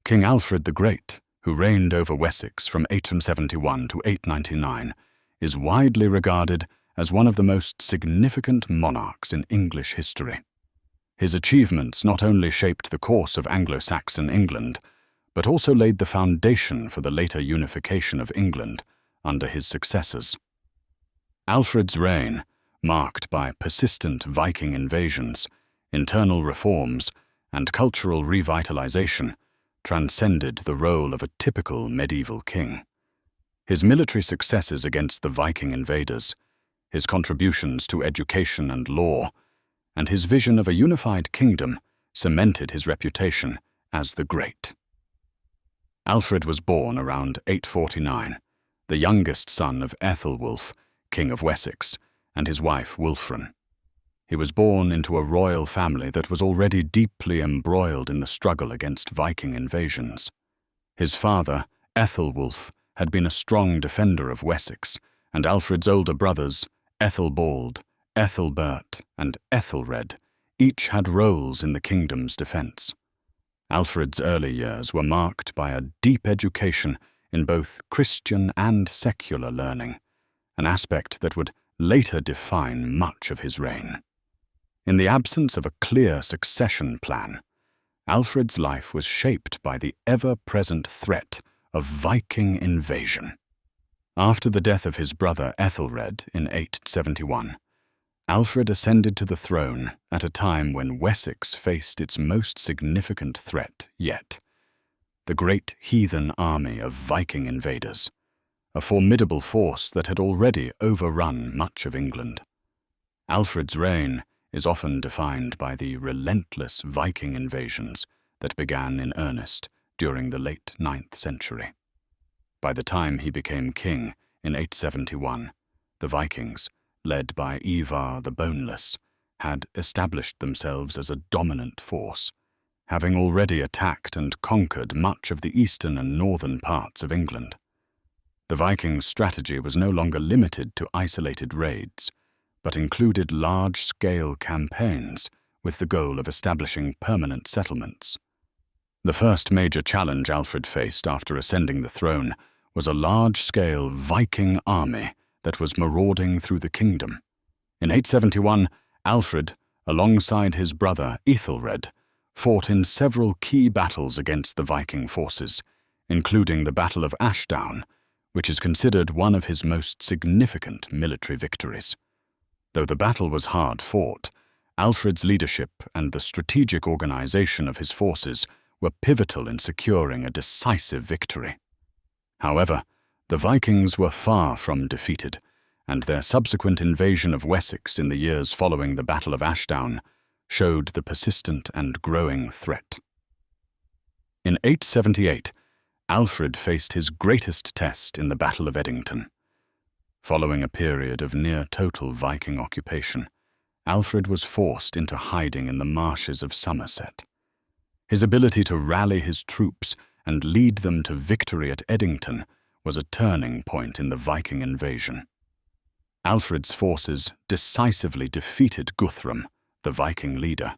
King Alfred the Great, who reigned over Wessex from 871 to 899, is widely regarded as one of the most significant monarchs in English history. His achievements not only shaped the course of Anglo-Saxon England, but also laid the foundation for the later unification of England under his successors. Alfred's reign, marked by persistent Viking invasions, internal reforms, and cultural revitalization, transcended the role of a typical medieval king. His military successes against the Viking invaders, his contributions to education and law, and his vision of a unified kingdom cemented his reputation as the Great. Alfred was born around 849, the youngest son of Ethelwulf, King of Wessex, and his wife Wulfrun. He was born into a royal family that was already deeply embroiled in the struggle against Viking invasions. His father, Ethelwulf, had been a strong defender of Wessex, and Alfred's older brothers, Ethelbald, Ethelbert, and Ethelred, each had roles in the kingdom's defense. Alfred's early years were marked by a deep education in both Christian and secular learning, an aspect that would later define much of his reign. In the absence of a clear succession plan, Alfred's life was shaped by the ever-present threat of Viking invasion. After the death of his brother Ethelred in 871, Alfred ascended to the throne at a time when Wessex faced its most significant threat yet, the great heathen army of Viking invaders, a formidable force that had already overrun much of England. Alfred's reign is often defined by the relentless Viking invasions that began in earnest during the late 9th century. By the time he became king in 871, the Vikings, led by Ivar the Boneless, had established themselves as a dominant force, having already attacked and conquered much of the eastern and northern parts of England. The Vikings' strategy was no longer limited to isolated raids, but included large-scale campaigns with the goal of establishing permanent settlements. The first major challenge Alfred faced after ascending the throne was a large-scale Viking army that was marauding through the kingdom. In 871, Alfred, alongside his brother Ethelred, fought in several key battles against the Viking forces, including the Battle of Ashdown, which is considered one of his most significant military victories. Though the battle was hard fought, Alfred's leadership and the strategic organization of his forces were pivotal in securing a decisive victory. However, the Vikings were far from defeated, and their subsequent invasion of Wessex in the years following the Battle of Ashdown showed the persistent and growing threat. In 878, Alfred faced his greatest test in the Battle of Edington. Following a period of near-total Viking occupation, Alfred was forced into hiding in the marshes of Somerset. His ability to rally his troops and lead them to victory at Edington was a turning point in the Viking invasion. Alfred's forces decisively defeated Guthrum, the Viking leader,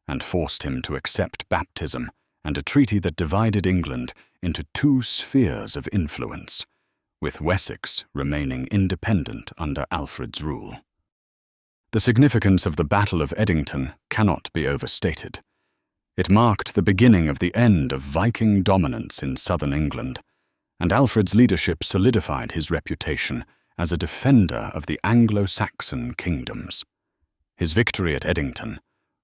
and forced him to accept baptism and a treaty that divided England into two spheres of influence, with Wessex remaining independent under Alfred's rule. The significance of the Battle of Edington cannot be overstated. It marked the beginning of the end of Viking dominance in southern England, and Alfred's leadership solidified his reputation as a defender of the Anglo-Saxon kingdoms. His victory at Edington,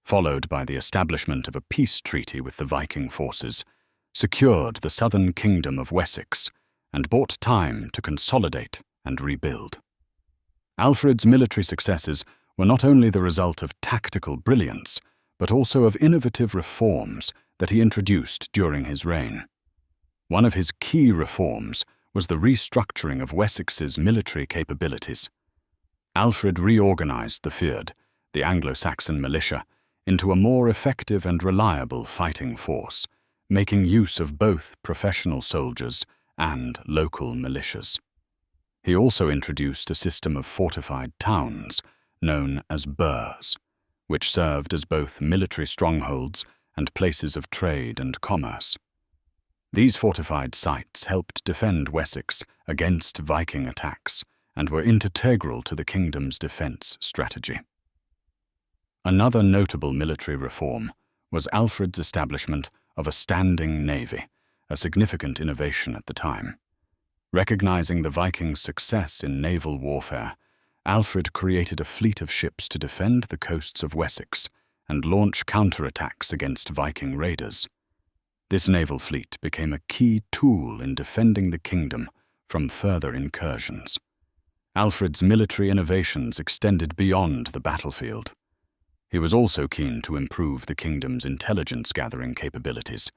followed by the establishment of a peace treaty with the Viking forces, secured the southern kingdom of Wessex and bought time to consolidate and rebuild. Alfred's military successes were not only the result of tactical brilliance, but also of innovative reforms that he introduced during his reign. One of his key reforms was the restructuring of Wessex's military capabilities. Alfred reorganized the Fyrd, the Anglo-Saxon militia, into a more effective and reliable fighting force, making use of both professional soldiers and local militias. He also introduced a system of fortified towns, known as burhs, which served as both military strongholds and places of trade and commerce. These fortified sites helped defend Wessex against Viking attacks and were integral to the kingdom's defense strategy. Another notable military reform was Alfred's establishment of a standing navy, a significant innovation at the time. Recognizing the Vikings' success in naval warfare, Alfred created a fleet of ships to defend the coasts of Wessex and launch counterattacks against Viking raiders. This naval fleet became a key tool in defending the kingdom from further incursions. Alfred's military innovations extended beyond the battlefield. He was also keen to improve the kingdom's intelligence-gathering capabilities,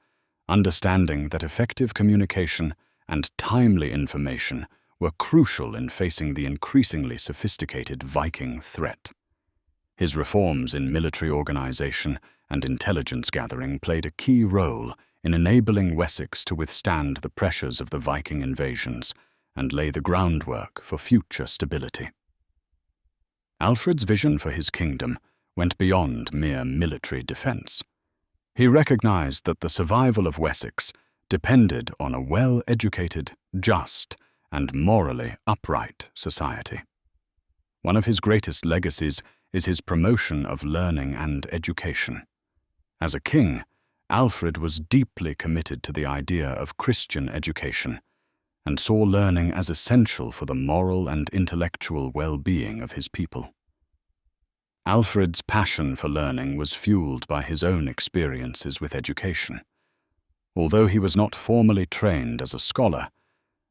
understanding that effective communication and timely information were crucial in facing the increasingly sophisticated Viking threat. His reforms in military organization and intelligence gathering played a key role in enabling Wessex to withstand the pressures of the Viking invasions and lay the groundwork for future stability. Alfred's vision for his kingdom went beyond mere military defense. He recognized that the survival of Wessex depended on a well-educated, just, and morally upright society. One of his greatest legacies is his promotion of learning and education. As a king, Alfred was deeply committed to the idea of Christian education and saw learning as essential for the moral and intellectual well-being of his people. Alfred's passion for learning was fueled by his own experiences with education. Although he was not formally trained as a scholar,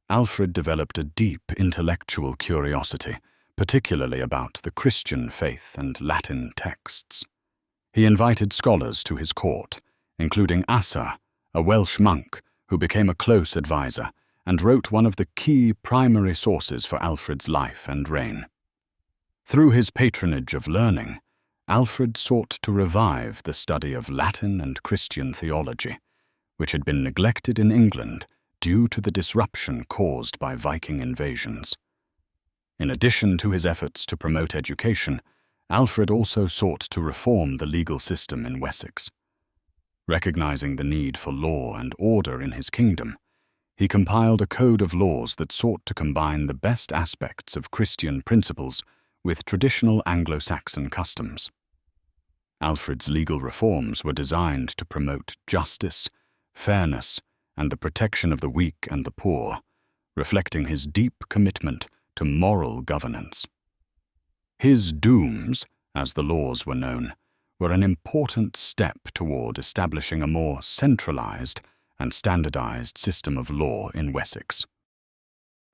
Alfred developed a deep intellectual curiosity, particularly about the Christian faith and Latin texts. He invited scholars to his court, including Asa, a Welsh monk who became a close advisor and wrote one of the key primary sources for Alfred's life and reign. Through his patronage of learning, Alfred sought to revive the study of Latin and Christian theology, which had been neglected in England due to the disruption caused by Viking invasions. In addition to his efforts to promote education, Alfred also sought to reform the legal system in Wessex. Recognizing the need for law and order in his kingdom, he compiled a code of laws that sought to combine the best aspects of Christian principles with traditional Anglo-Saxon customs. Alfred's legal reforms were designed to promote justice, fairness, and the protection of the weak and the poor, reflecting his deep commitment to moral governance. His dooms, as the laws were known, were an important step toward establishing a more centralized and standardized system of law in Wessex.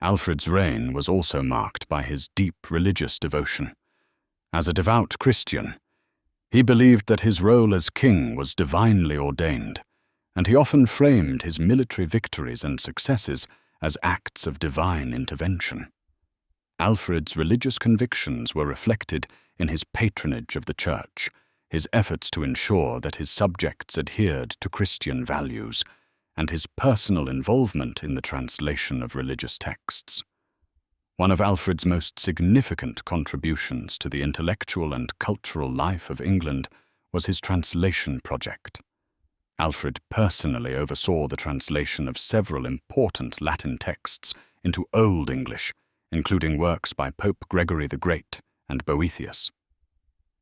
Alfred's reign was also marked by his deep religious devotion. As a devout Christian, he believed that his role as king was divinely ordained, and he often framed his military victories and successes as acts of divine intervention. Alfred's religious convictions were reflected in his patronage of the church, his efforts to ensure that his subjects adhered to Christian values, and his personal involvement in the translation of religious texts. One of Alfred's most significant contributions to the intellectual and cultural life of England was his translation project. Alfred personally oversaw the translation of several important Latin texts into Old English, including works by Pope Gregory the Great and Boethius.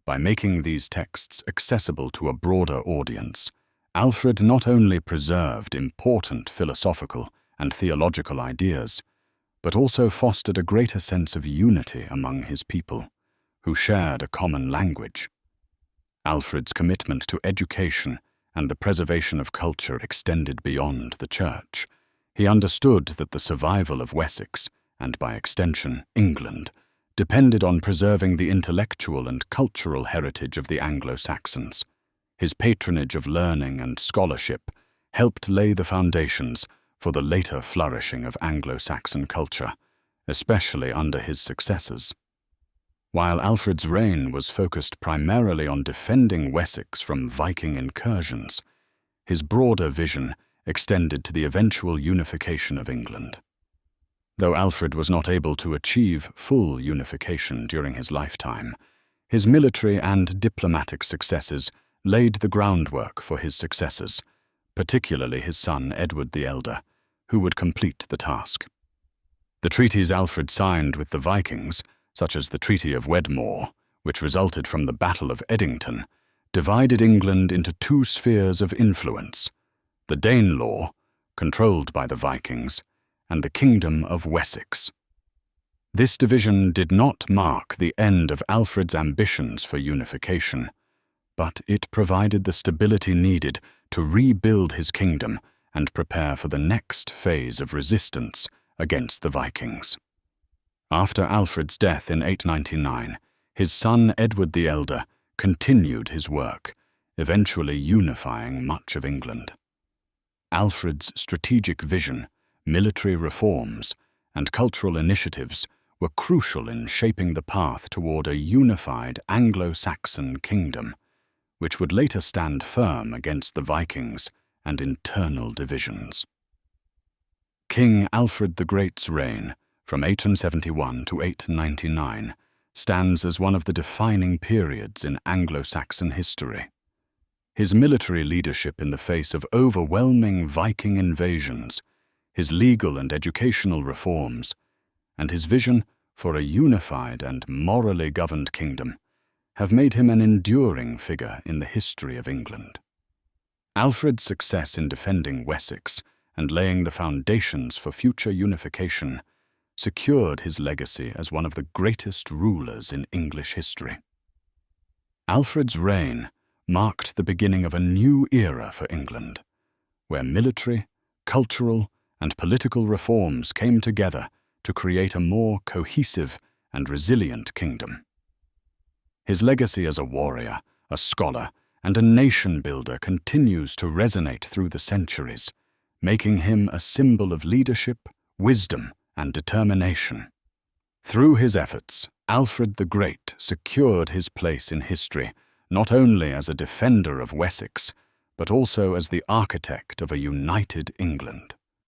By making these texts accessible to a broader audience, Alfred not only preserved important philosophical and theological ideas, but also fostered a greater sense of unity among his people, who shared a common language. Alfred's commitment to education and the preservation of culture extended beyond the church. He understood that the survival of Wessex, and by extension England, depended on preserving the intellectual and cultural heritage of the Anglo-Saxons. His patronage of learning and scholarship helped lay the foundations for the later flourishing of Anglo-Saxon culture, especially under his successors. While Alfred's reign was focused primarily on defending Wessex from Viking incursions, his broader vision extended to the eventual unification of England. Though Alfred was not able to achieve full unification during his lifetime, his military and diplomatic successes laid the groundwork for his successors, particularly his son Edward the Elder, who would complete the task. The treaties Alfred signed with the Vikings, such as the Treaty of Wedmore, which resulted from the Battle of Edington, divided England into two spheres of influence: the Danelaw, controlled by the Vikings, and the Kingdom of Wessex. This division did not mark the end of Alfred's ambitions for unification, but it provided the stability needed to rebuild his kingdom and prepare for the next phase of resistance against the Vikings. After Alfred's death in 899, his son Edward the Elder continued his work, eventually unifying much of England. Alfred's strategic vision, military reforms, and cultural initiatives were crucial in shaping the path toward a unified Anglo-Saxon kingdom, which would later stand firm against the Vikings and internal divisions. King Alfred the Great's reign, from 871 to 899, stands as one of the defining periods in Anglo-Saxon history. His military leadership in the face of overwhelming Viking invasions, his legal and educational reforms, and his vision for a unified and morally governed kingdom have made him an enduring figure in the history of England. Alfred's success in defending Wessex and laying the foundations for future unification secured his legacy as one of the greatest rulers in English history. Alfred's reign marked the beginning of a new era for England, where military, cultural, and political reforms came together to create a more cohesive and resilient kingdom. His legacy as a warrior, a scholar, and a nation-builder continues to resonate through the centuries, making him a symbol of leadership, wisdom, and determination. Through his efforts, Alfred the Great secured his place in history, not only as a defender of Wessex, but also as the architect of a united England.